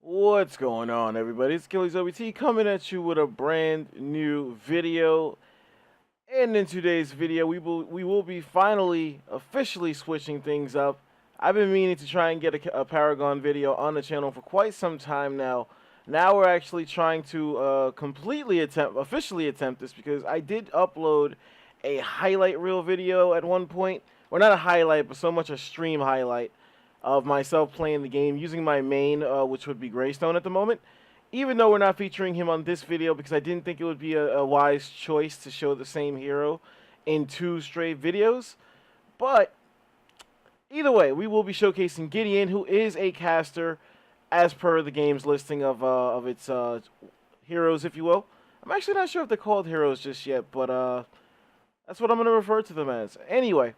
What's going on, everybody? It's Gilly's OBT coming at you with a brand new video. And in today's video, we will be finally officially switching things up. I've been meaning to try and get a Paragon video on the channel for quite some time now. Now we're actually trying to officially attempt this, because I did upload a highlight reel video at one point. Or not a highlight, but so much a stream highlight of myself playing the game using my main, which would be Greystone at the moment. Even though we're not featuring him on this video, because I didn't think it would be a wise choice to show the same hero in two straight videos. But either way, we will be showcasing Gideon, who is a caster as per the game's listing of its heroes, if you will. I'm actually not sure if they're called heroes just yet, but that's what I'm going to refer to them as. Anyway,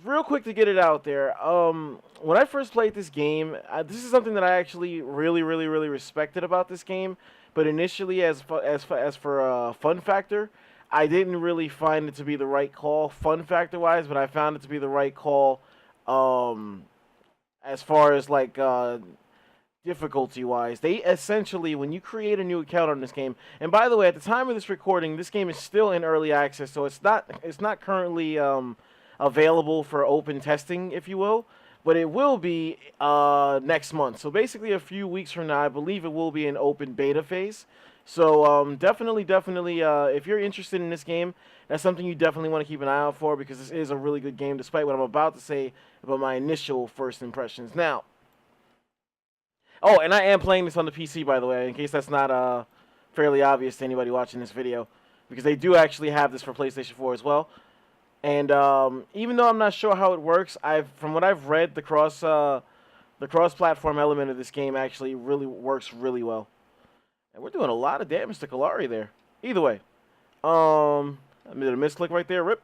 real quick to get it out there, when I first played this game, this is something that I actually really respected about this game. But initially, as for fun factor, I didn't really find it to be the right call, fun factor wise. But I found it to be the right call, as far as like difficulty wise. They essentially, when you create a new account on this game, and by the way, at the time of this recording, this game is still in early access, so it's not currently available for open testing, if you will, but it will be next month. So basically a few weeks from now, I believe it will be in open beta phase. So definitely, if you're interested in this game, that's something you definitely want to keep an eye out for, because this is a really good game, despite what I'm about to say about my initial first impressions. Now, oh, and I am playing this on the PC, by the way, in case that's not fairly obvious to anybody watching this video, because they do actually have this for PlayStation 4 as well. And even though I'm not sure how it works, from what I've read, the cross-platform element of this game actually really works really well. And we're doing a lot of damage to Kalari there. Either way, I did a misclick right there. Rip.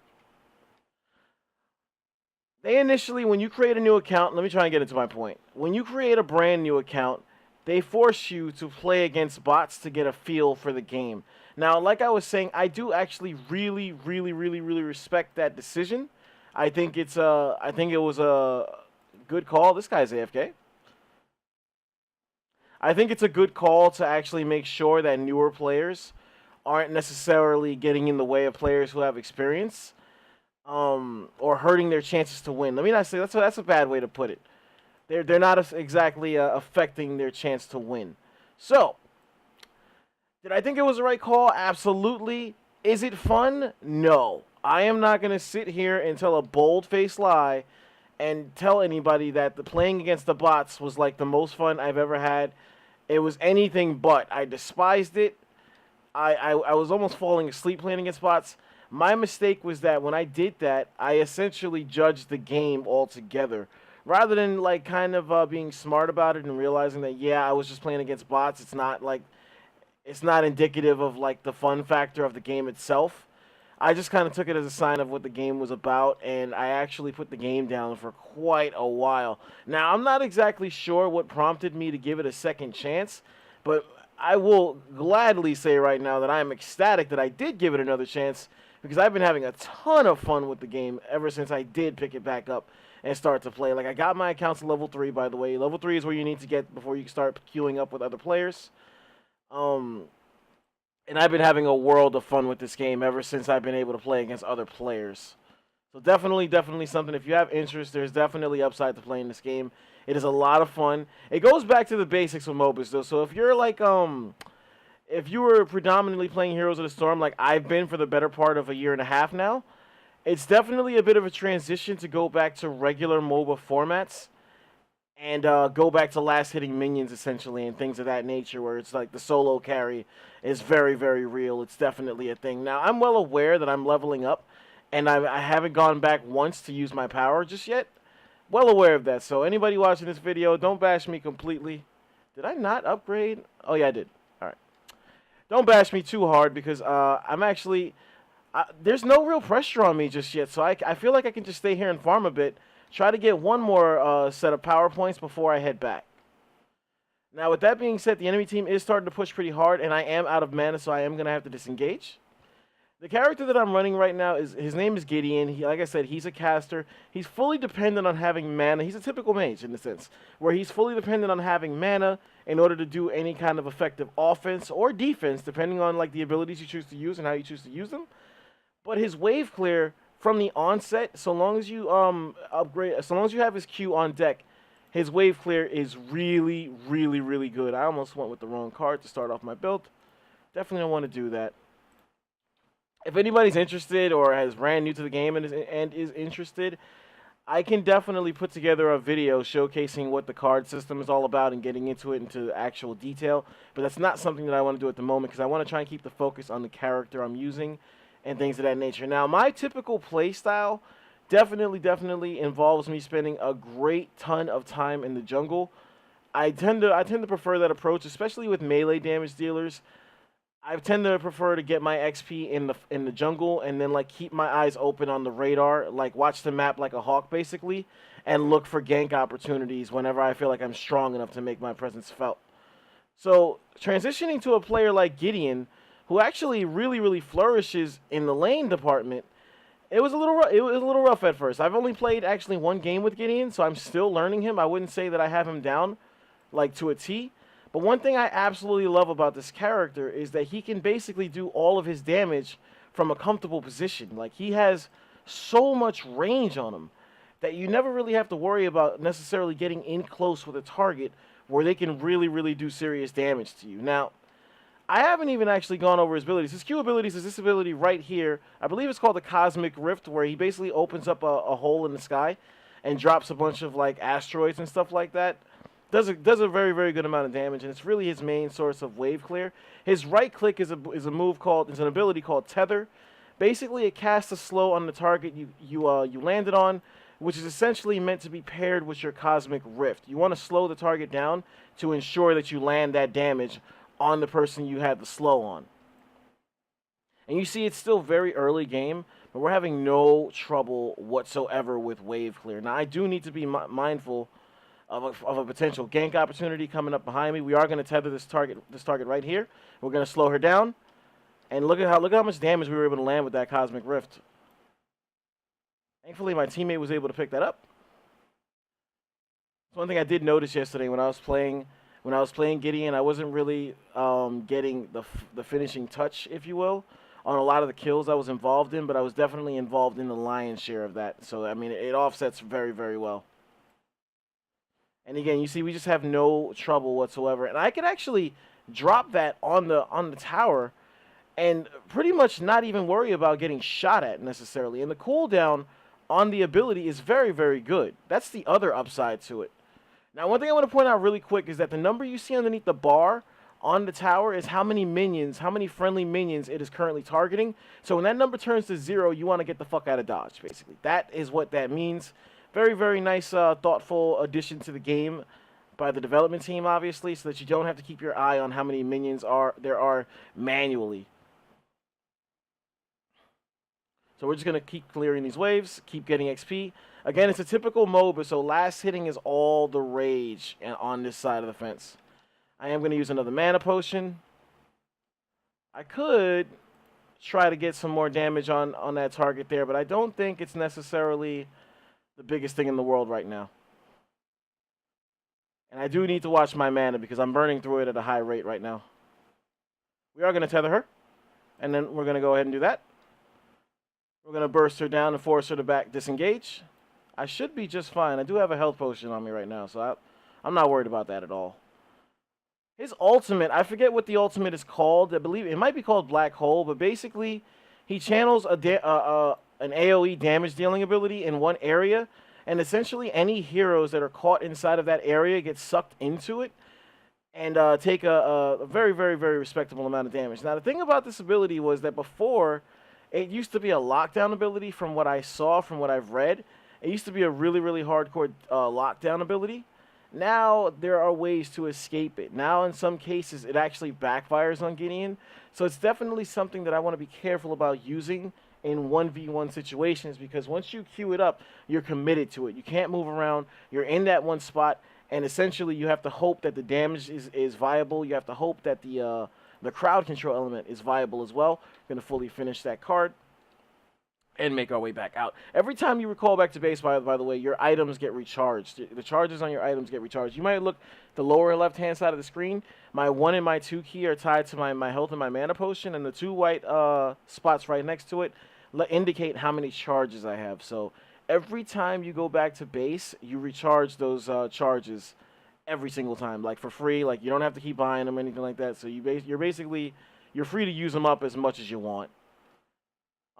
They initially, when you create a new account, let me try and get into my point. When you create a brand new account, they force you to play against bots to get a feel for the game. Now, like I was saying, I do actually really respect that decision. I think it was a good call. This guy's AFK. I think it's a good call to actually make sure that newer players aren't necessarily getting in the way of players who have experience, or hurting their chances to win. Let me not say that's a bad way to put it. They're not exactly affecting their chance to win. So, did I think it was the right call? Absolutely. Is it fun? No. I am not going to sit here and tell a bold-faced lie and tell anybody that the playing against the bots was like the most fun I've ever had. It was anything but. I despised it. I was almost falling asleep playing against bots. My mistake was that when I did that, I essentially judged the game altogether. Rather than like kind of being smart about it and realizing that, yeah, I was just playing against bots. It's not indicative of like the fun factor of the game itself. I just kind of took it as a sign of what the game was about, and I actually put the game down for quite a while. Now, I'm not exactly sure what prompted me to give it a second chance, but I will gladly say right now that I am ecstatic that I did give it another chance, because I've been having a ton of fun with the game ever since I did pick it back up and start to play. Like, I got my accounts to level 3, by the way. Level 3 is where you need to get before you can start queuing up with other players. And I've been having a world of fun with this game ever since I've been able to play against other players. So definitely something. If you have interest, there's definitely upside to playing this game. It is a lot of fun. It goes back to the basics of MOBAs, though. So if you're like, if you were predominantly playing Heroes of the Storm, like I've been for the better part of a year and a half now, it's definitely a bit of a transition to go back to regular MOBA formats. And go back to last-hitting minions, essentially, and things of that nature, where it's like the solo carry is very real. It's definitely a thing. Now, I'm well aware that I'm leveling up, and I haven't gone back once to use my power just yet. Well aware of that. So anybody watching this video, don't bash me completely. Did I not upgrade? Oh, yeah, I did. All right. Don't bash me too hard, because I'm actually... there's no real pressure on me just yet, so I feel like I can just stay here and farm a bit. Try to get one more set of power points before I head back. Now, with that being said, the enemy team is starting to push pretty hard, and I am out of mana, so I am going to have to disengage. The character that I'm running right now is his name is Gideon. Like I said, he's a caster. He's fully dependent on having mana. He's a typical mage in the sense where he's fully dependent on having mana in order to do any kind of effective offense or defense, depending on like the abilities you choose to use and how you choose to use them. But his wave clear from the onset, so long as you upgrade, so long as you have his Q on deck, his wave clear is really, really, really good. I almost went with the wrong card to start off my build. Definitely don't want to do that. If anybody's interested or is brand new to the game and is interested, I can definitely put together a video showcasing what the card system is all about and getting into it into actual detail. But that's not something that I want to do at the moment because I want to try and keep the focus on the character I'm using and things of that nature. Now, my typical play style definitely involves me spending a great ton of time in the jungle. I tend to prefer that approach, especially with melee damage dealers. I tend to prefer to get my XP in the jungle and then like keep my eyes open on the radar, like watch the map like a hawk basically, and look for gank opportunities whenever I feel like I'm strong enough to make my presence felt. So transitioning to a player like Gideon, who actually really flourishes in the lane department, it was a little rough at first. I've only played actually one game with Gideon, so I'm still learning him. I wouldn't say that I have him down like to a T. But one thing I absolutely love about this character is that he can basically do all of his damage from a comfortable position. Like, he has so much range on him that you never really have to worry about necessarily getting in close with a target where they can really do serious damage to you. Now, I haven't even actually gone over his abilities. His Q abilities is this ability right here. I believe it's called the Cosmic Rift, where he basically opens up a hole in the sky and drops a bunch of, like, asteroids and stuff like that. Does a very good amount of damage, and it's really his main source of wave clear. His right click is a move called, is an ability called Tether. Basically, it casts a slow on the target you landed on, which is essentially meant to be paired with your Cosmic Rift. You want to slow the target down to ensure that you land that damage on the person you had the slow on. And you see, it's still very early game, but we're having no trouble whatsoever with wave clear. Now, I do need to be mindful of a potential gank opportunity coming up behind me. We are going to tether this target right here. We're going to slow her down, and look at how much damage we were able to land with that Cosmic Rift. Thankfully, my teammate was able to pick that up. It's one thing I did notice yesterday when I was playing Gideon. I wasn't really getting the finishing touch, if you will, on a lot of the kills I was involved in, but I was definitely involved in the lion's share of that. So I mean, it offsets very well. And again, you see, we just have no trouble whatsoever. And I could actually drop that on the tower and pretty much not even worry about getting shot at necessarily. And the cooldown on the ability is very good. That's the other upside to it. Now, one thing I want to point out really quick is that the number you see underneath the bar on the tower is how many friendly minions it is currently targeting. So when that number turns to 0, you want to get the fuck out of Dodge, basically. That is what that means. Very nice, thoughtful addition to the game by the development team, obviously, so that you don't have to keep your eye on how many minions there are manually. So we're just going to keep clearing these waves, keep getting XP. Again, it's a typical MOBA, so last hitting is all the rage on this side of the fence. I am going to use another mana potion. I could try to get some more damage on that target there, but I don't think it's necessarily the biggest thing in the world right now. And I do need to watch my mana because I'm burning through it at a high rate right now. We are going to tether her, and then we're going to go ahead and do that. We're going to burst her down and force her to back disengage. I should be just fine. I do have a health potion on me right now, so I'm not worried about that at all. His ultimate, I forget what the ultimate is called. I believe it might be called Black Hole, but basically he channels an AoE damage dealing ability in one area, and essentially any heroes that are caught inside of that area get sucked into it and take a very respectable amount of damage. Now, the thing about this ability was that before, it used to be a lockdown ability from what I saw, from what I've read. It used to be a really hardcore lockdown ability. Now, there are ways to escape it. Now, in some cases, it actually backfires on Gideon. So it's definitely something that I want to be careful about using in 1v1 situations, because once you queue it up, you're committed to it. You can't move around. You're in that one spot, and essentially you have to hope that the damage is viable. You have to hope that the the crowd control element is viable as well. We're going to fully finish that card and make our way back out. Every time you recall back to base, by the way, your items get recharged. The charges on your items get recharged. You might look the lower left-hand side of the screen. My 1 and my 2 key are tied to my health and my mana potion, and the 2 white spots right next to it indicate how many charges I have. So every time you go back to base, you recharge those charges every single time, like for free. Like you don't have to keep buying them or anything like that. So you're free to use them up as much as you want.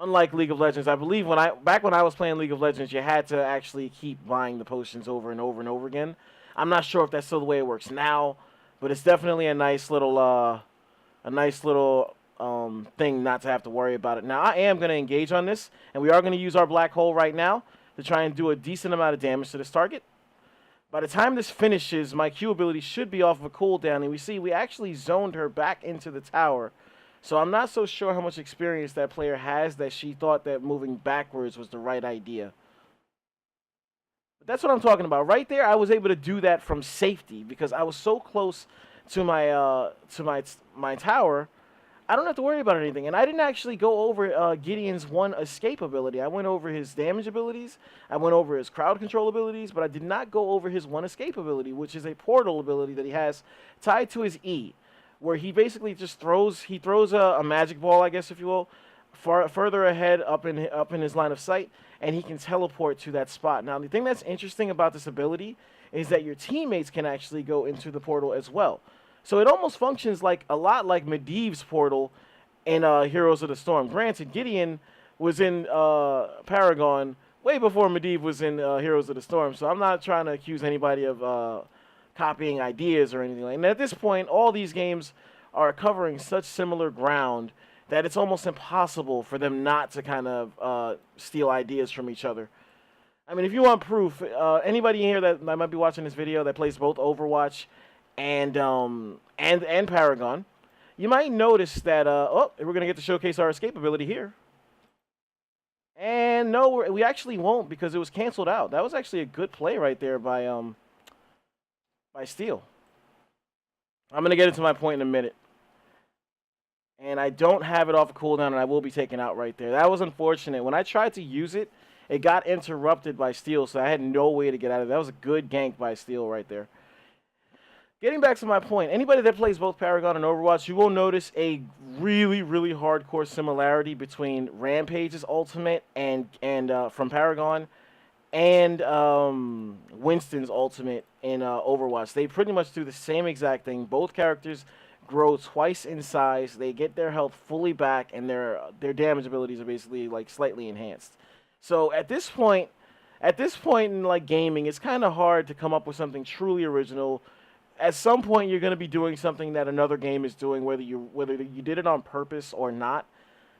Unlike League of Legends, I believe back when I was playing League of Legends, you had to actually keep buying the potions over and over and over again. I'm not sure if that's still the way it works now, but it's definitely a nice little thing not to have to worry about it. Now I am going to engage on this, and we are going to use our black hole right now to try and do a decent amount of damage to this target. By the time this finishes, my Q ability should be off of a cooldown, and we actually zoned her back into the tower. So I'm not so sure how much experience that player has that she thought that moving backwards was the right idea. But that's what I'm talking about. Right there, I was able to do that from safety because I was so close to my tower. I don't have to worry about anything. And I didn't actually go over Gideon's 1 escape ability. I went over his damage abilities. I went over his crowd control abilities, but I did not go over his 1 escape ability, which is a portal ability that he has tied to his E, where he basically just throws a magic ball, I guess if you will, further ahead up in his line of sight, and he can teleport to that spot. Now, the thing that's interesting about this ability is that your teammates can actually go into the portal as well. So it almost functions like a lot like Medivh's portal in Heroes of the Storm. Granted, Gideon was in Paragon way before Medivh was in Heroes of the Storm, so I'm not trying to accuse anybody of copying ideas or anything like that. And at this point, all these games are covering such similar ground that it's almost impossible for them not to kind of steal ideas from each other. I mean, if you want proof, anybody here that might be watching this video that plays both Overwatch and Paragon, you might notice that we're gonna get to showcase our escape ability here. And no, we actually won't because it was canceled out. That was actually a good play right there by Steel. I'm going to get into my point in a minute. And I don't have it off a cooldown, and I will be taken out right there. That was unfortunate. When I tried to use it, it got interrupted by Steel, so I had no way to get out of it. That was a good gank by Steel right there. Getting back to my point, anybody that plays both Paragon and Overwatch, you will notice a really, really hardcore similarity between Rampage's ultimate and from Paragon and Winston's ultimate in Overwatch. They pretty much do the same exact thing. Both characters grow twice in size. They get their health fully back, and their damage abilities are basically like slightly enhanced. So at this point in like gaming, it's kind of hard to come up with something truly original. At some point, you're going to be doing something that another game is doing, whether you did it on purpose or not.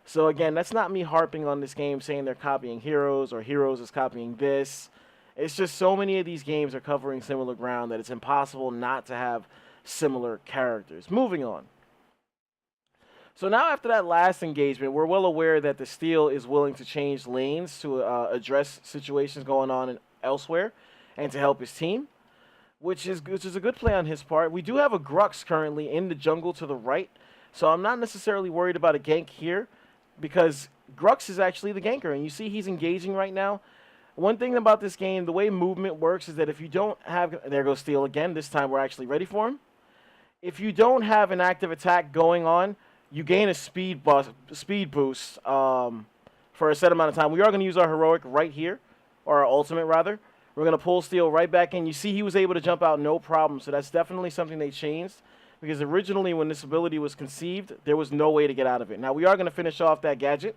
So again, that's not me harping on this game saying they're copying Heroes or Heroes is copying this. It's just so many of these games are covering similar ground that it's impossible not to have similar characters. Moving on. So now after that last engagement, we're well aware that the Steel is willing to change lanes to address situations going on elsewhere and to help his team, which is a good play on his part. We do have a Grux currently in the jungle to the right, so I'm not necessarily worried about a gank here, because Grux is actually the ganker, and you see he's engaging right now. One thing about this game, the way movement works is that if you don't have... There goes Steel again. This time we're actually ready for him. If you don't have an active attack going on, you gain a speed boost for a set amount of time. We are going to use our heroic right here, or our ultimate rather. We're going to pull Steel right back in. You see he was able to jump out no problem, so that's definitely something they changed. Because originally when this ability was conceived, there was no way to get out of it. Now we are going to finish off that gadget.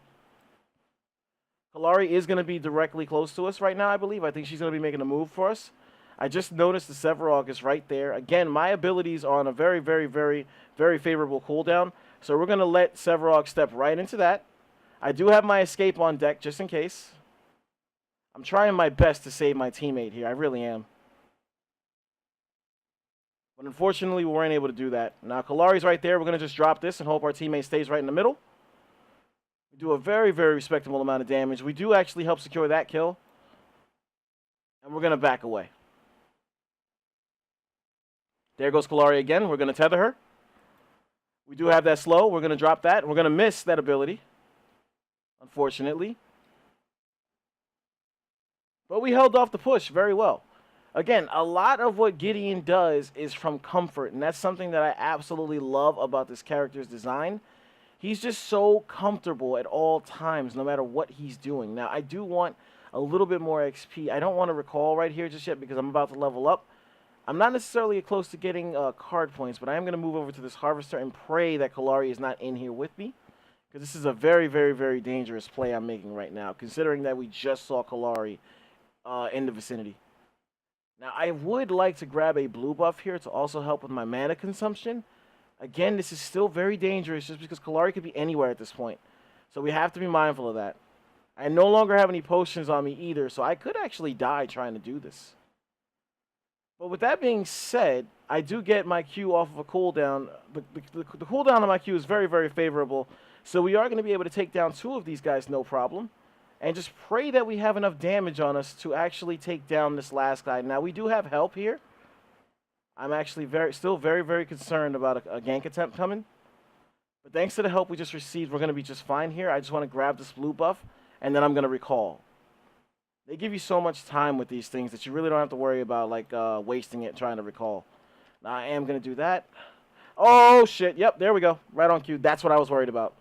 Kallari is going to be directly close to us right now, I believe. I think she's going to be making a move for us. I just noticed the Sevarog is right there. Again, my abilities are on a very, very, very, very favorable cooldown. So we're going to let Sevarog step right into that. I do have my escape on deck just in case. I'm trying my best to save my teammate here. I really am. But unfortunately, we weren't able to do that. Now, Kallari's right there. We're going to just drop this and hope our teammate stays right in the middle. We do a very, very respectable amount of damage. We do actually help secure that kill. And we're going to back away. There goes Kallari again. We're going to tether her. We do have that slow. We're going to drop that. We're going to miss that ability, unfortunately. But we held off the push very well. Again, a lot of what Gideon does is from comfort, and that's something that I absolutely love about this character's design. He's just so comfortable at all times, no matter what he's doing. Now, I do want a little bit more XP. I don't want to recall right here just yet because I'm about to level up. I'm not necessarily close to getting card points, but I am going to move over to this Harvester and pray that Kallari is not in here with me. Because this is a very, very, very dangerous play I'm making right now, considering that we just saw Kallari in the vicinity. Now, I would like to grab a blue buff here to also help with my mana consumption. Again, this is still very dangerous just because Kallari could be anywhere at this point. So we have to be mindful of that. I no longer have any potions on me either, so I could actually die trying to do this. But with that being said, I do get my Q off of a cooldown. The cooldown on my Q is very, very favorable. So we are going to be able to take down 2 of these guys, no problem. And just pray that we have enough damage on us to actually take down this last guy. Now, we do have help here. I'm actually still very, very concerned about a gank attempt coming. But thanks to the help we just received, we're going to be just fine here. I just want to grab this blue buff, and then I'm going to recall. They give you so much time with these things that you really don't have to worry about, like, wasting it trying to recall. Now, I am going to do that. Oh, shit. Yep, there we go. Right on cue. That's what I was worried about.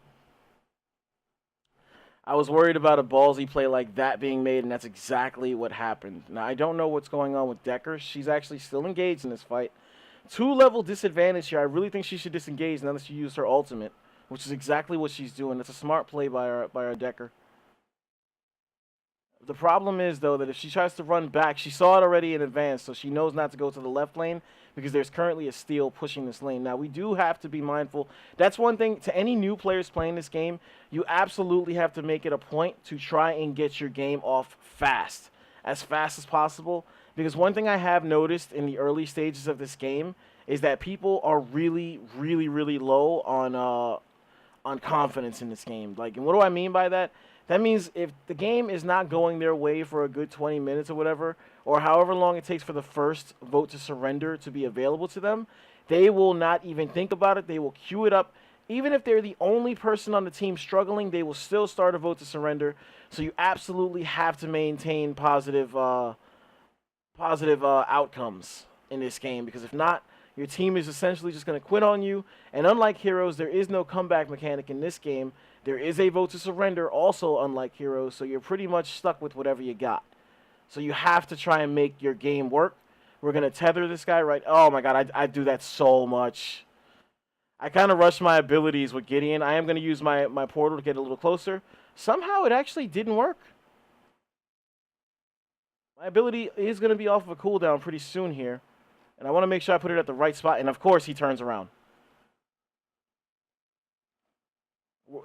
I was worried about a ballsy play like that being made, and that's exactly what happened. Now, I don't know what's going on with Decker. She's actually still engaged in this fight. 2-level disadvantage here. I really think she should disengage now that she used her ultimate, which is exactly what she's doing. That's a smart play by our Decker. The problem is, though, that if she tries to run back, she saw it already in advance, so she knows not to go to the left lane because there's currently a steal pushing this lane. Now, we do have to be mindful. That's one thing to any new players playing this game. You absolutely have to make it a point to try and get your game off fast as possible. Because one thing I have noticed in the early stages of this game is that people are really, really, really low on confidence in this game. Like, and what do I mean by that? That means if the game is not going their way for a good 20 minutes or whatever, or however long it takes for the first vote to surrender to be available to them, they will not even think about it. They will queue it up. Even if they're the only person on the team struggling, they will still start a vote to surrender. So you absolutely have to maintain positive outcomes in this game, because if not, your team is essentially just going to quit on you. And unlike Heroes, there is no comeback mechanic in this game. There is a vote to surrender, also unlike Heroes, so you're pretty much stuck with whatever you got. So you have to try and make your game work. We're going to tether this guy right... Oh my god, I do that so much. I kind of rushed my abilities with Gideon. I am going to use my portal to get a little closer. Somehow it actually didn't work. My ability is going to be off of a cooldown pretty soon here. And I want to make sure I put it at the right spot. And of course he turns around.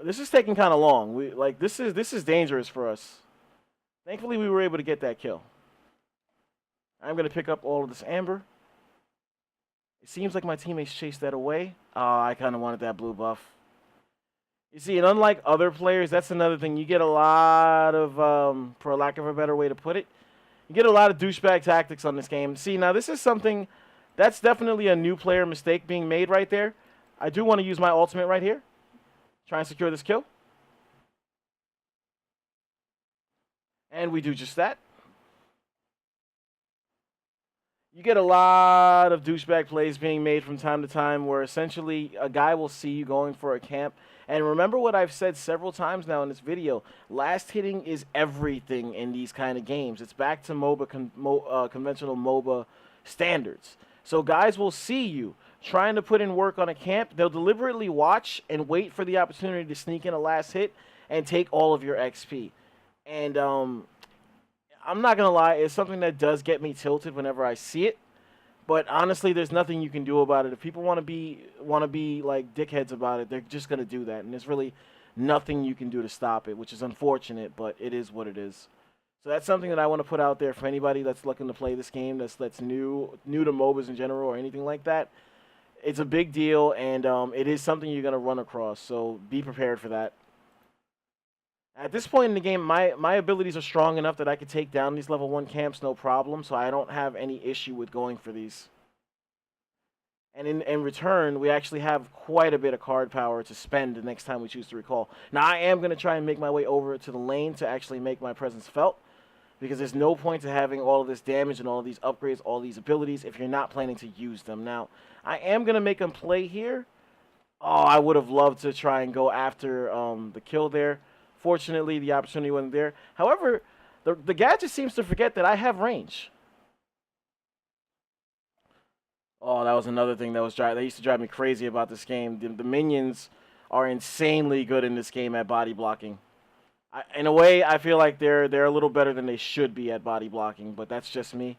This is taking kind of long. This is dangerous for us. Thankfully, we were able to get that kill. I'm going to pick up all of this amber. It seems like my teammates chased that away. I kind of wanted that blue buff. You see, and unlike other players, that's another thing. You get a lot of, for lack of a better way to put it, you get a lot of douchebag tactics on this game. See, now this is something, that's definitely a new player mistake being made right there. I do want to use my ultimate right here. Try and secure this kill. And we do just that. You get a lot of douchebag plays being made from time to time where essentially a guy will see you going for a camp. And remember what I've said several times now in this video. Last hitting is everything in these kind of games. It's back to conventional MOBA standards. So guys will see you trying to put in work on a camp. They'll deliberately watch and wait for the opportunity to sneak in a last hit and take all of your XP. And I'm not going to lie, it's something that does get me tilted whenever I see it. But honestly, there's nothing you can do about it. If people want to be like dickheads about it, they're just going to do that. And there's really nothing you can do to stop it, which is unfortunate, but it is what it is. So that's something that I want to put out there for anybody that's looking to play this game, that's new to MOBAs in general or anything like that. It's a big deal, and it is something you're going to run across, so be prepared for that. At this point in the game, my abilities are strong enough that I can take down these level 1 camps no problem, so I don't have any issue with going for these. And in return, we actually have quite a bit of card power to spend the next time we choose to recall. Now, I am going to try and make my way over to the lane to actually make my presence felt, because there's no point to having all of this damage and all of these upgrades, all these abilities, if you're not planning to use them. Now, I am going to make him play here. Oh, I would have loved to try and go after the kill there. Fortunately, the opportunity wasn't there. However, the gadget seems to forget that I have range. Oh, that was another thing that used to drive me crazy about this game. The minions are insanely good in this game at body blocking. In a way, I feel like they're a little better than they should be at body blocking, but that's just me.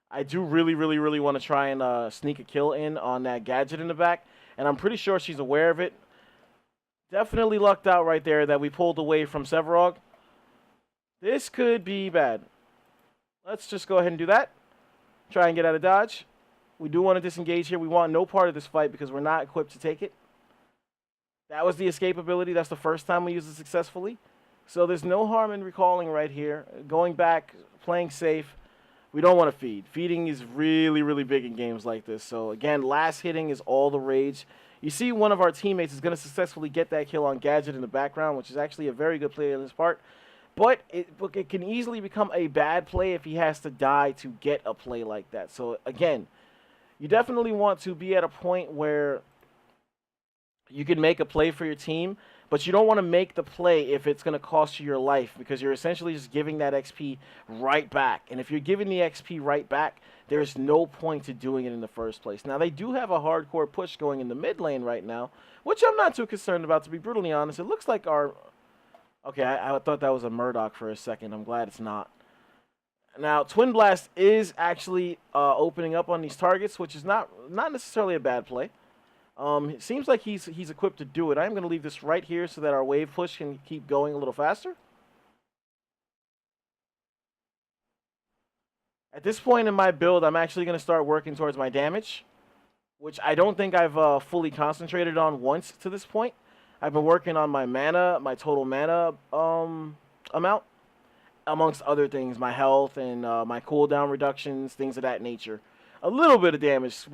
I do really, really, really want to try and sneak a kill in on that gadget in the back, and I'm pretty sure she's aware of it. Definitely lucked out right there that we pulled away from Sevarog. This could be bad. Let's just go ahead and do that. Try and get out of dodge. We do want to disengage here. We want no part of this fight because we're not equipped to take it. That was the escape ability. That's the first time we used it successfully. So there's no harm in recalling right here. Going back, playing safe. We don't want to feed. Feeding is really, really big in games like this. So again, last hitting is all the rage. You see one of our teammates is going to successfully get that kill on Gadget in the background, which is actually a very good play on his part. But it can easily become a bad play if he has to die to get a play like that. So again, you definitely want to be at a point where you can make a play for your team, but you don't want to make the play if it's going to cost you your life, because you're essentially just giving that XP right back. And if you're giving the XP right back, there's no point to doing it in the first place. Now, they do have a hardcore push going in the mid lane right now, which I'm not too concerned about, to be brutally honest. It looks like our... Okay, I thought that was a Murdoch for a second. I'm glad it's not. Now, Twin Blast is actually opening up on these targets, which is not necessarily a bad play. It seems like he's equipped to do it. I'm going to leave this right here so that our wave push can keep going a little faster. At this point in my build, I'm actually going to start working towards my damage, which I don't think I've fully concentrated on once to this point. I've been working on my mana, my total mana amount, amongst other things, my health and my cooldown reductions, things of that nature. A little bit of damage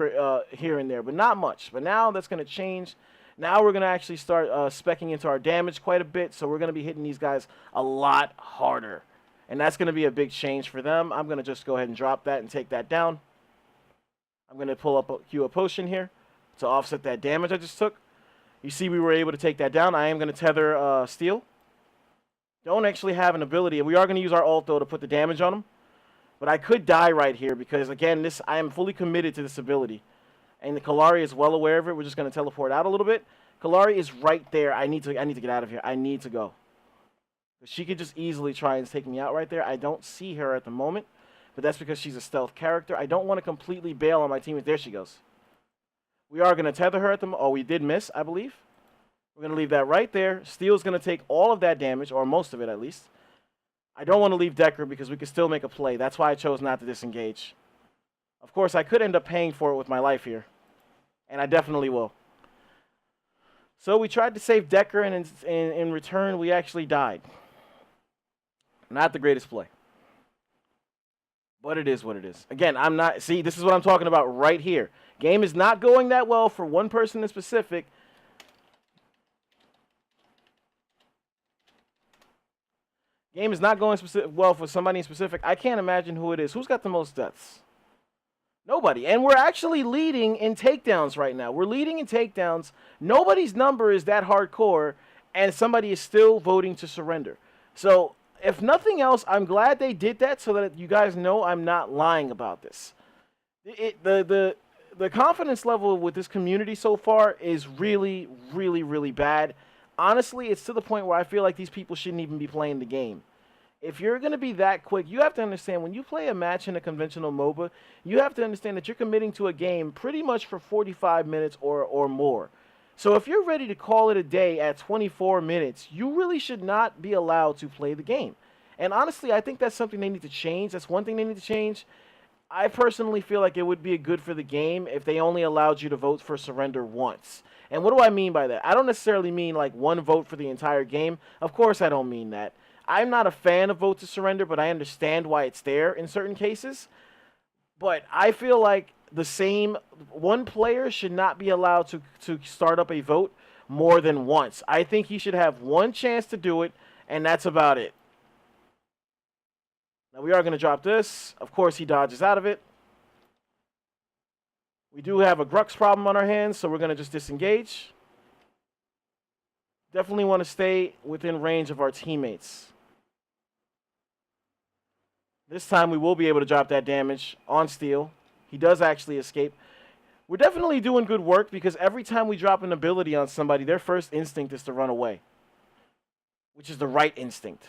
here and there, but not much. But now that's going to change. Now we're going to actually start speccing into our damage quite a bit, so we're going to be hitting these guys a lot harder. And that's going to be a big change for them. I'm going to just go ahead and drop that and take that down. I'm going to pull up a potion here to offset that damage I just took. You see we were able to take that down. I am going to tether Steel. Don't actually have an ability. And we are going to use our ult, though, to put the damage on him. But I could die right here because, again, I am fully committed to this ability. And the Kallari is well aware of it. We're just going to teleport out a little bit. Kallari is right there. I need to get out of here. I need to go. She could just easily try and take me out right there. I don't see her at the moment. But that's because she's a stealth character. I don't want to completely bail on my teammates. There she goes. We are going to tether her at the moment. Oh, we did miss, I believe. We're going to leave that right there. Steel's going to take all of that damage, or most of it at least. I don't want to leave Decker because we could still make a play. That's why I chose not to disengage. Of course, I could end up paying for it with my life here. And I definitely will. So we tried to save Decker, and in return, we actually died. Not the greatest play. But it is what it is. Again, I'm not... See, this is what I'm talking about right here. Game is not going that well for one person in specific. Game is not going well for somebody in specific. I can't imagine who it is. Who's got the most deaths? Nobody. And we're actually leading in takedowns right now. We're leading in takedowns. Nobody's number is that hardcore, and somebody is still voting to surrender. So, if nothing else, I'm glad they did that so that you guys know I'm not lying about this. The confidence level with this community so far is really, really, really bad. Honestly, it's to the point where I feel like these people shouldn't even be playing the game. If you're going to be that quick, you have to understand when you play a match in a conventional MOBA, you have to understand that you're committing to a game pretty much for 45 minutes or more. So if you're ready to call it a day at 24 minutes, you really should not be allowed to play the game. And honestly, I think that's something they need to change. That's one thing they need to change. I personally feel like it would be good for the game if they only allowed you to vote for surrender once. And what do I mean by that? I don't necessarily mean like one vote for the entire game. Of course I don't mean that. I'm not a fan of vote to surrender, but I understand why it's there in certain cases. But I feel like the same. One player should not be allowed to start up a vote more than once. I think he should have one chance to do it, and that's about it. Now we are going to drop this. Of course, he dodges out of it. We do have a Grux problem on our hands, so we're going to just disengage. Definitely want to stay within range of our teammates. This time we will be able to drop that damage on Steel. He does actually escape. We're definitely doing good work because every time we drop an ability on somebody, their first instinct is to run away, which is the right instinct.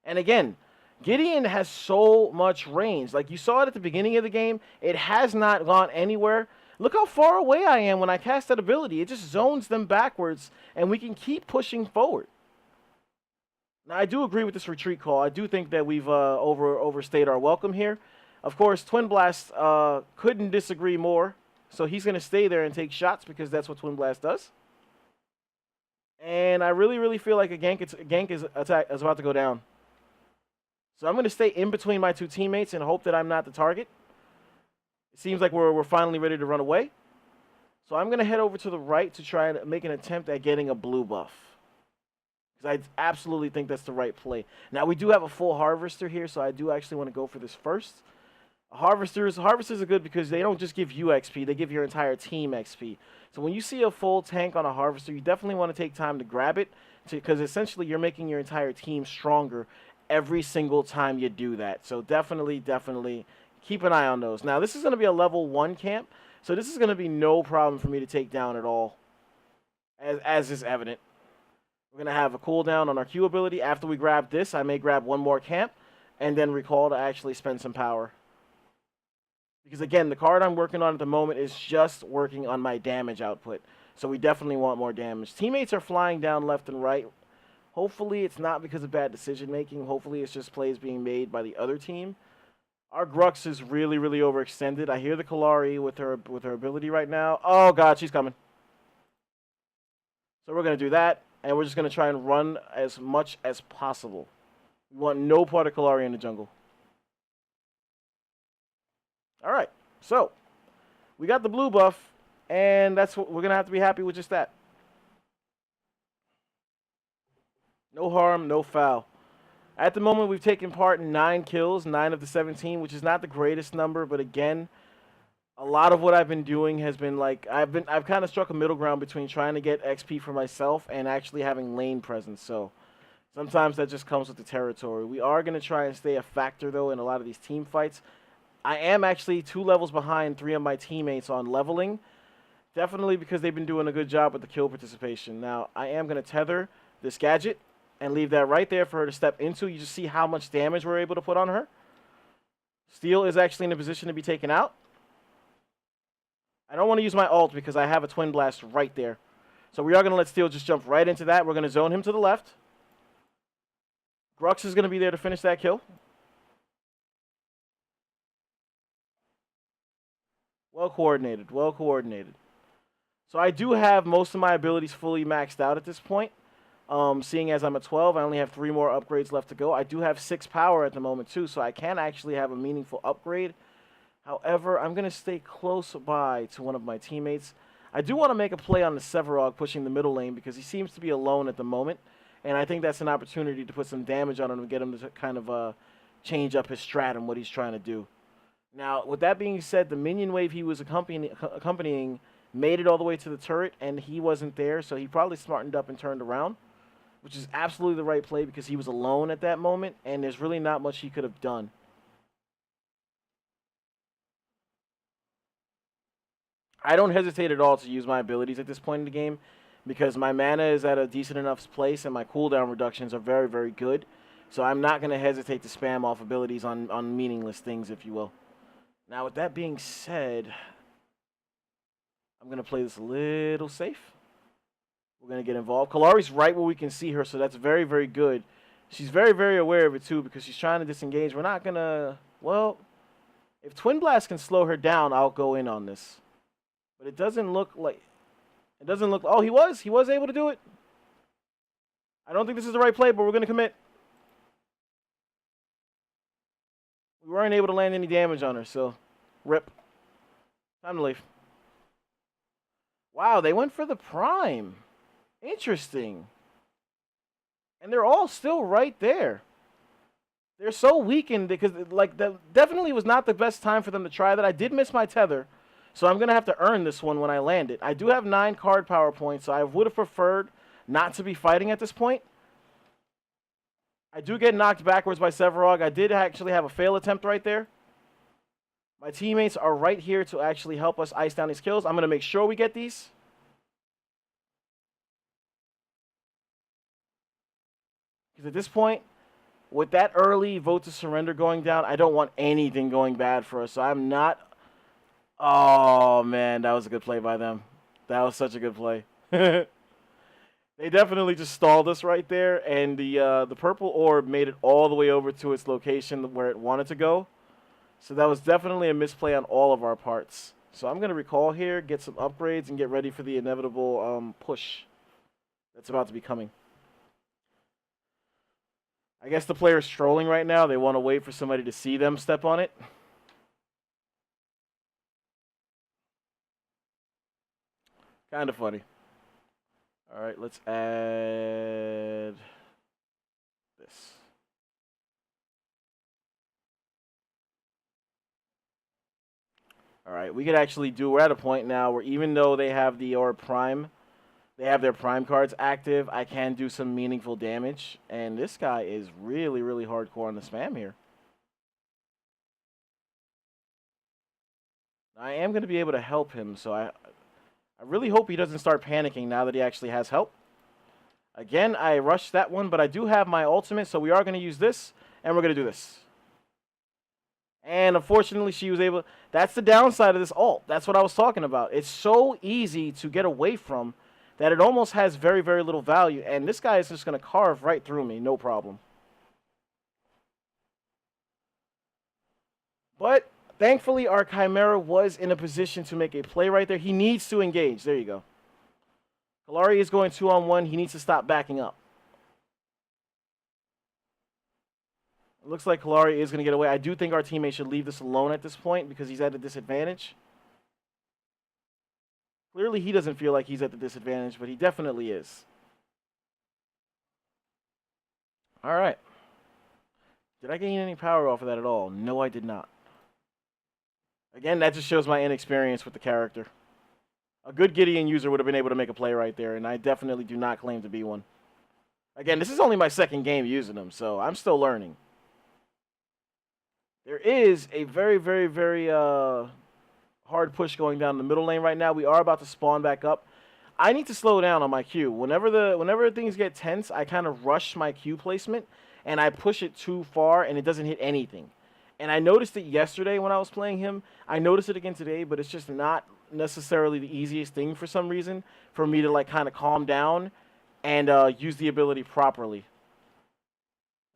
And again, Gideon has so much range. Like you saw it at the beginning of the game, it has not gone anywhere. Look how far away I am when I cast that ability. It just zones them backwards, and we can keep pushing forward. Now, I do agree with this retreat call. I do think that we've overstayed our welcome here. Of course, Twin Blast couldn't disagree more. So he's going to stay there and take shots because that's what Twin Blast does. And I really feel like a gank is about to go down. So I'm going to stay in between my two teammates and hope that I'm not the target. It seems like we're finally ready to run away. So I'm going to head over to the right to try and make an attempt at getting a blue buff. Because I absolutely think that's the right play. Now, we do have a full Harvester here, so I do actually want to go for this first. Harvesters are good because they don't just give you XP, they give your entire team XP. So when you see a full tank on a Harvester, you definitely want to take time to grab it because essentially you're making your entire team stronger every single time you do that. So definitely keep an eye on those. Now, this is going to be a level 1 camp, so this is going to be no problem for me to take down at all, as is evident. We're going to have a cooldown on our Q ability. After we grab this, I may grab one more camp and then recall to actually spend some power. Because again, the card I'm working on at the moment is just working on my damage output. So we definitely want more damage. Teammates are flying down left and right. Hopefully it's not because of bad decision making. Hopefully it's just plays being made by the other team. Our Grux is really overextended. I hear the Kalari with her ability right now. Oh god, she's coming. So we're going to do that. And we're just going to try and run as much as possible. We want no part of Kalari in the jungle. All right. So, we got the blue buff. And that's what we're going to have to be happy with just that. No harm, no foul. At the moment, we've taken part in 9 kills, 9 of the 17, which is not the greatest number. But again, a lot of what I've been doing has been like, I've kind of struck a middle ground between trying to get XP for myself and actually having lane presence. So sometimes that just comes with the territory. We are going to try and stay a factor, though, in a lot of these team fights. I am actually 2 levels behind 3 of my teammates on leveling. Definitely because they've been doing a good job with the kill participation. Now, I am going to tether this gadget and leave that right there for her to step into. You just see how much damage we're able to put on her. Steel is actually in a position to be taken out. I don't want to use my ult because I have a Twin Blast right there. So we are going to let Steel just jump right into that. We're going to zone him to the left. Grux is going to be there to finish that kill. Well coordinated, well coordinated. So I do have most of my abilities fully maxed out at this point. Seeing as I'm at 12, I only have 3 more upgrades left to go. I do have 6 power at the moment too, so I can actually have a meaningful upgrade. However, I'm going to stay close by to one of my teammates. I do want to make a play on the Sevarog pushing the middle lane because he seems to be alone at the moment. And I think that's an opportunity to put some damage on him and get him to kind of change up his strat and what he's trying to do. Now, with that being said, the minion wave he was accompanying made it all the way to the turret, and he wasn't there. So he probably smartened up and turned around, which is absolutely the right play because he was alone at that moment, and there's really not much he could have done. I don't hesitate at all to use my abilities at this point in the game because my mana is at a decent enough place and my cooldown reductions are very good. So I'm not going to hesitate to spam off abilities on meaningless things, if you will. Now, with that being said, I'm going to play this a little safe. We're going to get involved. Kalari's right where we can see her, so that's very good. She's very aware of it, too, because she's trying to disengage. We're not going to... Well, if Twin Blast can slow her down, I'll go in on this. But it doesn't look like... It doesn't look... Oh, he was. He was able to do it. I don't think this is the right play, but we're going to commit. We weren't able to land any damage on her, so rip. Time to leave. Wow, they went for the prime. Interesting. And they're all still right there. They're so weakened because, like, that definitely was not the best time for them to try that. I did miss my tether, so I'm going to have to earn this one when I land it. I do have 9 card power points, so I would have preferred not to be fighting at this point. I do get knocked backwards by Sevarog. I did actually have a fail attempt right there. My teammates are right here to actually help us ice down these kills. I'm going to make sure we get these. Because at this point, with that early vote to surrender going down, I don't want anything going bad for us. So I'm not... Oh, man, that was a good play by them. That was such a good play. They definitely just stalled us right there, and the purple orb made it all the way over to its location where it wanted to go. So that was definitely a misplay on all of our parts. So I'm going to recall here, get some upgrades, and get ready for the inevitable push that's about to be coming. I guess the player's trolling right now. They want to wait for somebody to see them step on it. Kind of funny. All right, let's add this. All right, we could actually do, we're at a point now where even though they have the orb prime, they have their prime cards active, I can do some meaningful damage. And this guy is really, really hardcore on the spam here. I am going to be able to help him, so I really hope he doesn't start panicking now that he actually has help. Again, I rushed that one, but I do have my ultimate, so we are going to use this, and we're going to do this. And unfortunately, she was able... That's the downside of this ult. That's what I was talking about. It's so easy to get away from that it almost has very, very little value. And this guy is just going to carve right through me, no problem. But thankfully, our Chimera was in a position to make a play right there. He needs to engage. There you go. Kalari is going 2-on-1. He needs to stop backing up. It looks like Kalari is going to get away. I do think our teammate should leave this alone at this point because he's at a disadvantage. Clearly, he doesn't feel like he's at the disadvantage, but he definitely is. All right. Did I gain any power off of that at all? No, I did not. Again, that just shows my inexperience with the character. A good Gideon user would have been able to make a play right there, and I definitely do not claim to be one. Again, this is only my second game using them, so I'm still learning. There is a very, very, very hard push going down the middle lane right now. We are about to spawn back up. I need to slow down on my Q. Whenever things get tense, I kind of rush my Q placement, and I push it too far, and it doesn't hit anything. And I noticed it yesterday when I was playing him. I noticed it again today, but it's just not necessarily the easiest thing for some reason for me to like kind of calm down and use the ability properly.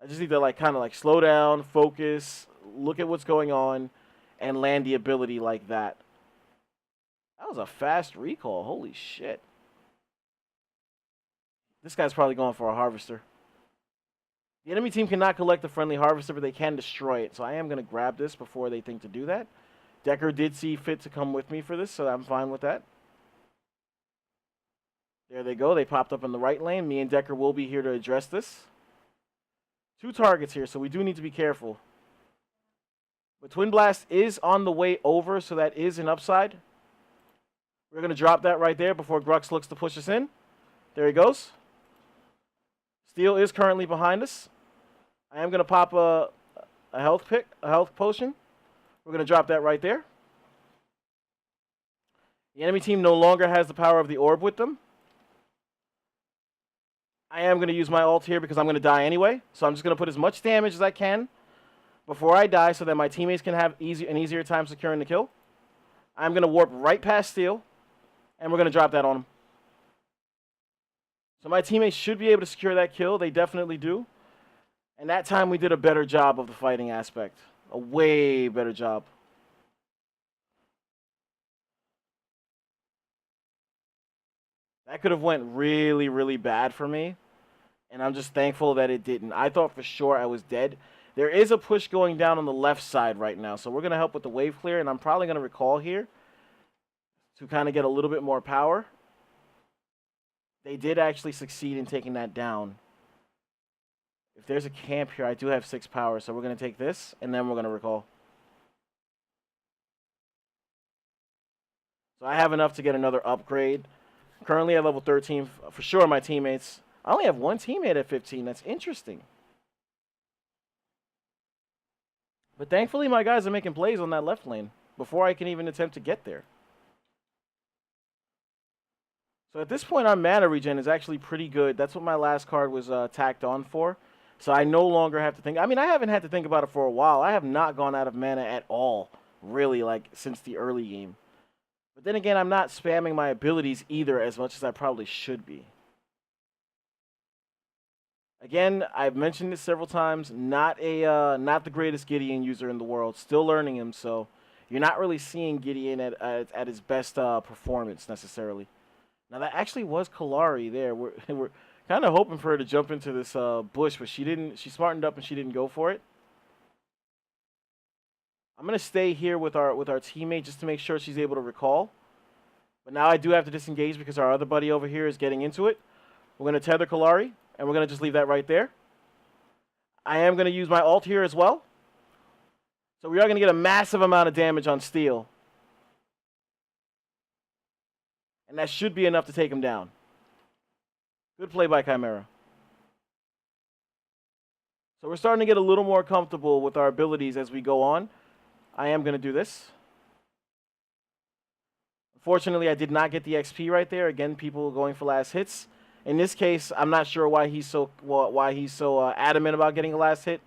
I just need to like kind of like slow down, focus, look at what's going on, and land the ability like that. That was a fast recall. Holy shit. This guy's probably going for a harvester. The enemy team cannot collect the friendly harvester, but they can destroy it. So I am going to grab this before they think to do that. Decker did see fit to come with me for this, so I'm fine with that. There they go. They popped up in the right lane. Me and Decker will be here to address this. 2 targets here, so we do need to be careful. But Twin Blast is on the way over, so that is an upside. We're going to drop that right there before Grux looks to push us in. There he goes. Steel is currently behind us. I am going to pop a health potion. We're going to drop that right there. The enemy team no longer has the power of the orb with them. I am going to use my ult here because I'm going to die anyway. So I'm just going to put as much damage as I can before I die so that my teammates can have an easier time securing the kill. I'm going to warp right past Steel, and we're going to drop that on him. So my teammates should be able to secure that kill. They definitely do. And that time we did a better job of the fighting aspect. A way better job. That could have went really, really bad for me. And I'm just thankful that it didn't. I thought for sure I was dead. There is a push going down on the left side right now, so we're going to help with the wave clear, and I'm probably going to recall here to kind of get a little bit more power. They did actually succeed in taking that down. If there's a camp here, I do have 6 power, so we're going to take this, and then we're going to recall. So I have enough to get another upgrade. Currently at level 13, for sure, my teammates. I only have one teammate at 15. That's interesting. But thankfully, my guys are making plays on that left lane before I can even attempt to get there. So at this point, our mana regen is actually pretty good. That's what my last card was tacked on for. So I no longer have to think. I mean, I haven't had to think about it for a while. I have not gone out of mana at all, really, like, since the early game. But then again, I'm not spamming my abilities either as much as I probably should be. Again, I've mentioned this several times. Not the greatest Gideon user in the world. Still learning him, so you're not really seeing Gideon at his best performance necessarily. Now that actually was Kalari there. We're kind of hoping for her to jump into this bush, but she didn't. She smartened up and she didn't go for it. I'm gonna stay here with our teammate just to make sure she's able to recall. But now I do have to disengage because our other buddy over here is getting into it. We're gonna tether Kalari, and we're gonna just leave that right there. I am gonna use my ult here as well. So we are gonna get a massive amount of damage on Steel. And that should be enough to take him down. Good play by Chimera. So we're starting to get a little more comfortable with our abilities as we go on. I am going to do this. Unfortunately, I did not get the XP right there. Again, people going for last hits. In this case, I'm not sure why he's so adamant about getting a last hit,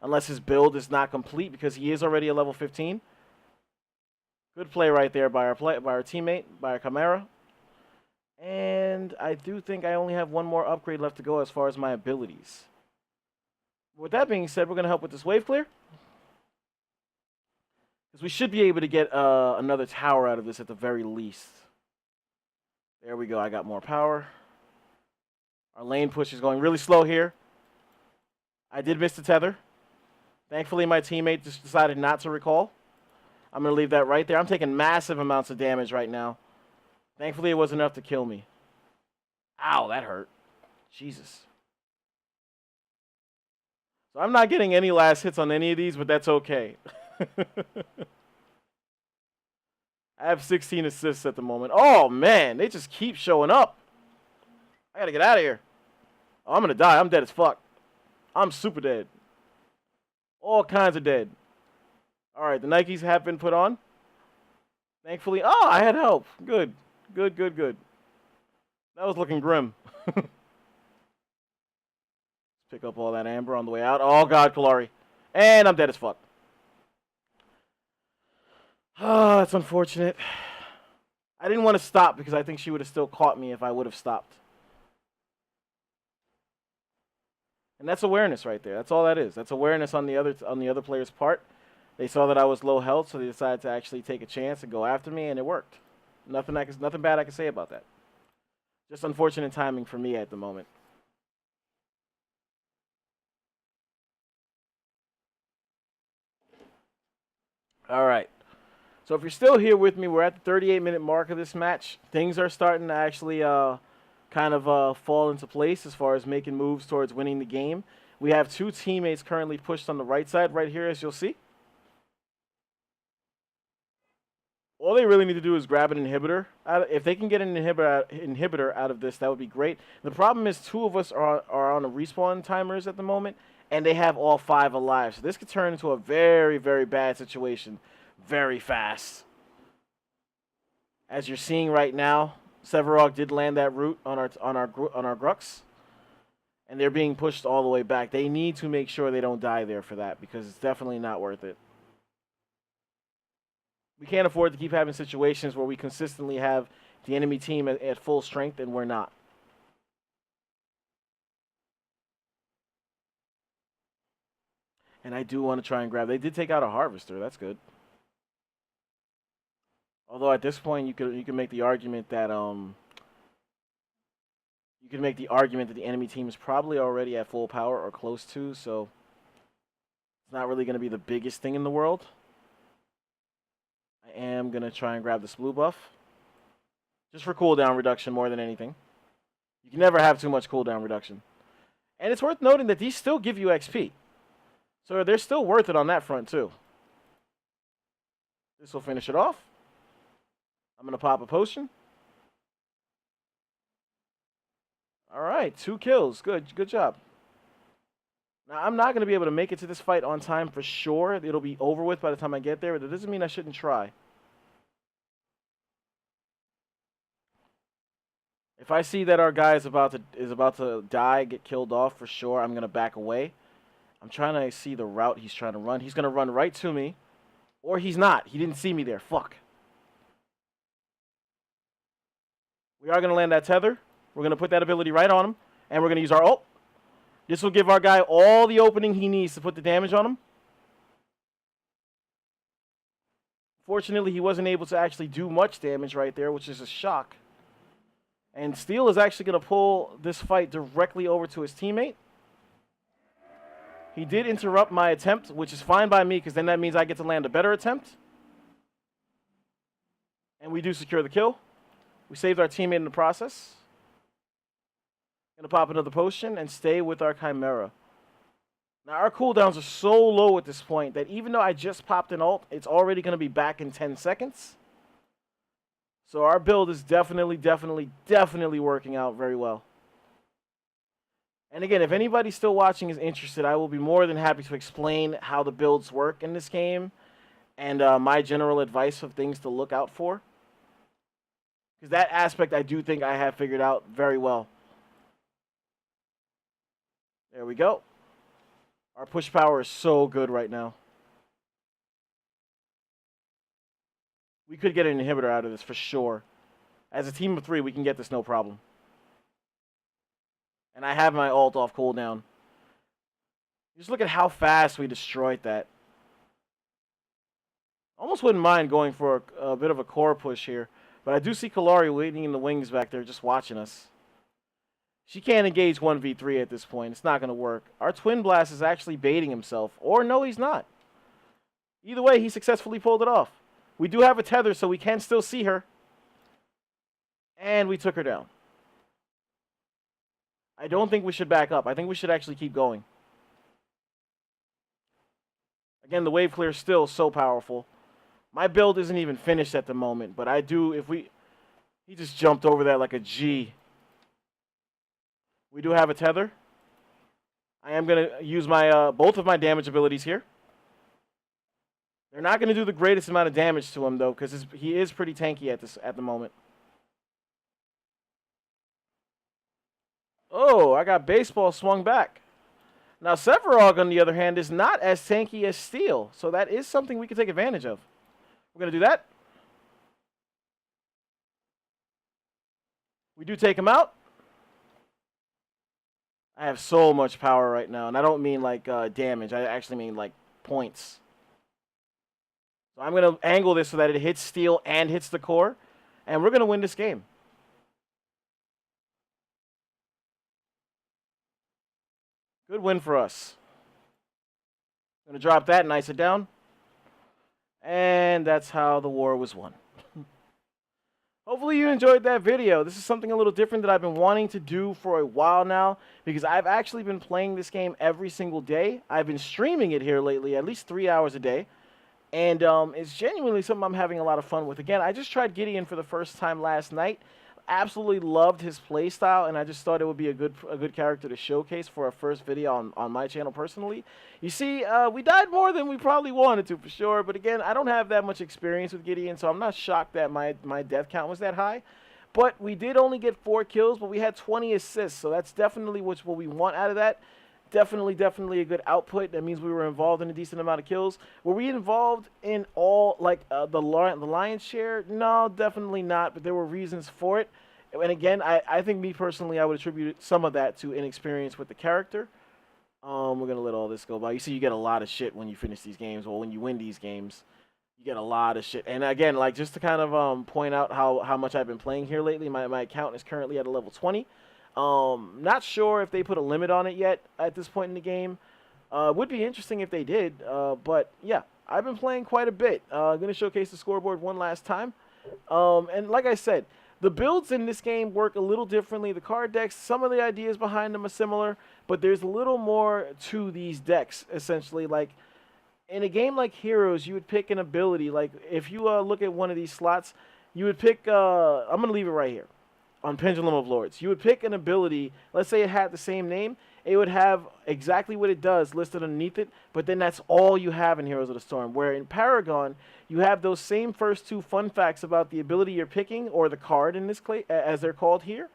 unless his build is not complete because he is already a level 15. Good play right there by our teammate, by our Chimera. And I do think I only have one more upgrade left to go as far as my abilities. With that being said, we're going to help with this wave clear. Because we should be able to get another tower out of this at the very least. There we go. I got more power. Our lane push is going really slow here. I did miss the tether. Thankfully, my teammate just decided not to recall. I'm going to leave that right there. I'm taking massive amounts of damage right now. Thankfully, it was enough to kill me. Ow, that hurt. Jesus. So I'm not getting any last hits on any of these, but that's okay. I have 16 assists at the moment. Oh, man. They just keep showing up. I got to get out of here. Oh, I'm going to die. I'm dead as fuck. I'm super dead. All kinds of dead. All right, the Nikes have been put on. Thankfully. Oh, I had help. Good. Good, good, good. That was looking grim. Let's pick up all that amber on the way out. Oh, God, Kalari. And I'm dead as fuck. Oh, that's unfortunate. I didn't want to stop because I think she would have still caught me if I would have stopped. And that's awareness right there. That's all that is. That's awareness on the other player's part. They saw that I was low health, so they decided to actually take a chance and go after me, and it worked. Nothing bad I can say about that. Just unfortunate timing for me at the moment. All right. So if you're still here with me, we're at the 38-minute mark of this match. Things are starting to actually kind of fall into place as far as making moves towards winning the game. We have 2 teammates currently pushed on the right side right here, as you'll see. All they really need to do is grab an inhibitor. If they can get an inhibitor out of this, that would be great. The problem is 2 of us are on the respawn timers at the moment, and they have all 5 alive. So this could turn into a very, very bad situation very fast. As you're seeing right now, Severog did land that root on our Grux, and they're being pushed all the way back. They need to make sure they don't die there for that because it's definitely not worth it. We can't afford to keep having situations where we consistently have the enemy team at full strength and we're not. And I do want to try and grab. They did take out a harvester. That's good. Although at this point you can make the argument that the enemy team is probably already at full power or close to. So It's not really going to be the biggest thing in the world. I am going to try and grab this blue buff. Just for cooldown reduction more than anything. You can never have too much cooldown reduction. And it's worth noting that these still give you XP. So they're still worth it on that front too. This will finish it off. I'm going to pop a potion. All right, 2 kills. Good job. Now, I'm not going to be able to make it to this fight on time for sure. It'll be over with by the time I get there, but it doesn't mean I shouldn't try. If I see that our guy is about to die, get killed off for sure, I'm going to back away. I'm trying to see the route he's trying to run. He's going to run right to me. Or he's not. He didn't see me there. Fuck. We are going to land that tether. We're going to put that ability right on him. And we're going to use our ult. This will give our guy all the opening he needs to put the damage on him. Fortunately, he wasn't able to actually do much damage right there, which is a shock. And Steel is actually going to pull this fight directly over to his teammate. He did interrupt my attempt, which is fine by me, because then that means I get to land a better attempt. And we do secure the kill. We saved our teammate in the process. Gonna pop another potion and stay with our Chimera. Now, our cooldowns are so low at this point that even though I just popped an ult, it's already going to be back in 10 seconds. So our build is definitely working out very well. And again, if anybody still watching is interested, I will be more than happy to explain how the builds work in this game and my general advice of things to look out for. Because that aspect I do think I have figured out very well. There we go. Our push power is so good right now. We could get an inhibitor out of this for sure. As a team of 3, we can get this no problem. And I have my ult off cooldown. Just look at how fast we destroyed that. Almost wouldn't mind going for a bit of a core push here. But I do see Kalari waiting in the wings back there just watching us. She can't engage 1v3 at this point. It's not going to work. Our Twin Blast is actually baiting himself. Or no, he's not. Either way, he successfully pulled it off. We do have a tether, so we can still see her. And we took her down. I don't think we should back up. I think we should actually keep going. Again, the wave clear is still so powerful. My build isn't even finished at the moment, but I do, if we... He just jumped over that like a G. We do have a tether. I am going to use my both of my damage abilities here. They're not going to do the greatest amount of damage to him, though, because he is pretty tanky at the moment. Oh, I got baseball swung back. Now, Sevarog, on the other hand, is not as tanky as Steel, so that is something we can take advantage of. We're going to do that. We do take him out. I have so much power right now, and I don't mean like damage. I actually mean like points. So I'm going to angle this so that it hits Steel and hits the core, and we're going to win this game. Good win for us. I'm going to drop that and ice it down. And that's how the war was won. Hopefully you enjoyed that video. This is something a little different that I've been wanting to do for a while now, because I've actually been playing this game every single day. I've been streaming it here lately, at least 3 hours a day. And it's genuinely something I'm having a lot of fun with. Again, I just tried Gideon for the first time last night. Absolutely loved his playstyle, and I just thought it would be a good character to showcase for a first video on my channel personally. You see, we died more than we probably wanted to for sure, but again, I don't have that much experience with Gideon, so I'm not shocked that my death count was that high. But we did only get 4 kills, but we had 20 assists, so that's definitely what we want out of that. Definitely a good output. That means we were involved in a decent amount of kills. Were we involved in all, like, the lion's share? No, definitely not, but there were reasons for it. And again, I think me personally, I would attribute some of that to inexperience with the character. We're going to let all this go by. You see, you get a lot of shit when you finish these games, or when you win these games. You get a lot of shit. And again, like, just to kind of point out how much I've been playing here lately, my account is currently at a level 20. Not sure if they put a limit on it yet at this point in the game, Would be interesting if they did, but yeah, I've been playing quite a bit. Going to showcase the scoreboard one last time. And like I said, the builds in this game work a little differently. The card decks, some of the ideas behind them are similar, but there's a little more to these decks, essentially. Like, in a game like Heroes, you would pick an ability. Like, if you look at one of these slots, you would pick, I'm going to leave it right here, on Pendulum of Lords. You would pick an ability, let's say it had the same name, it would have exactly what it does listed underneath it, but then that's all you have in Heroes of the Storm. Where in Paragon, you have those same first two fun facts about the ability you're picking, or the card in this case, as they're called here,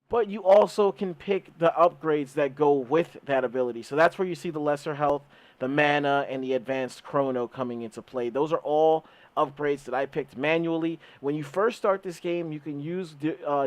but you also can pick the upgrades that go with that ability. So that's where you see the lesser health, the mana, and the advanced chrono coming into play. Those are all upgrades that I picked manually. When you first start this game, you can use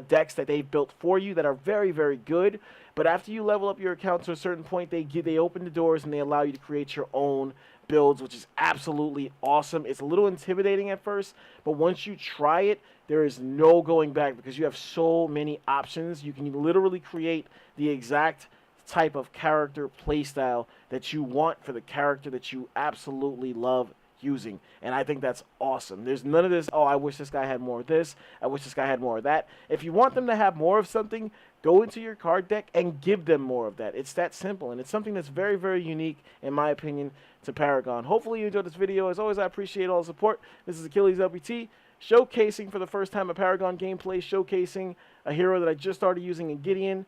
decks that they've built for you that are very, very good. But after you level up your account to a certain point, they open the doors and they allow you to create your own builds, which is absolutely awesome. It's a little intimidating at first, but once you try it, there is no going back because you have so many options. You can literally create the exact type of character playstyle that you want for the character that you absolutely love using, and I think that's awesome. There's none of this, oh, I wish this guy had more of this, I wish this guy had more of that. If you want them to have more of something, go into your card deck and give them more of that. It's that simple, and it's something that's very, very unique, in my opinion, to Paragon. Hopefully you enjoyed this video. As always, I appreciate all the support. This is Achilles LPT, showcasing for the first time a Paragon gameplay, showcasing a hero that I just started using in Gideon.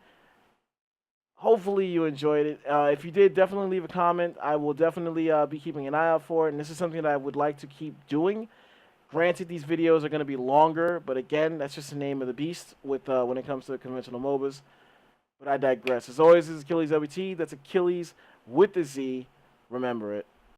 Hopefully you enjoyed it. If you did, definitely leave a comment. I will definitely be keeping an eye out for it, and this is something that I would like to keep doing. Granted, these videos are going to be longer, but again, that's just the name of the beast with when it comes to conventional MOBAs. But I digress. As always, this is Achilles LBT. That's Achilles with the Z. Remember it.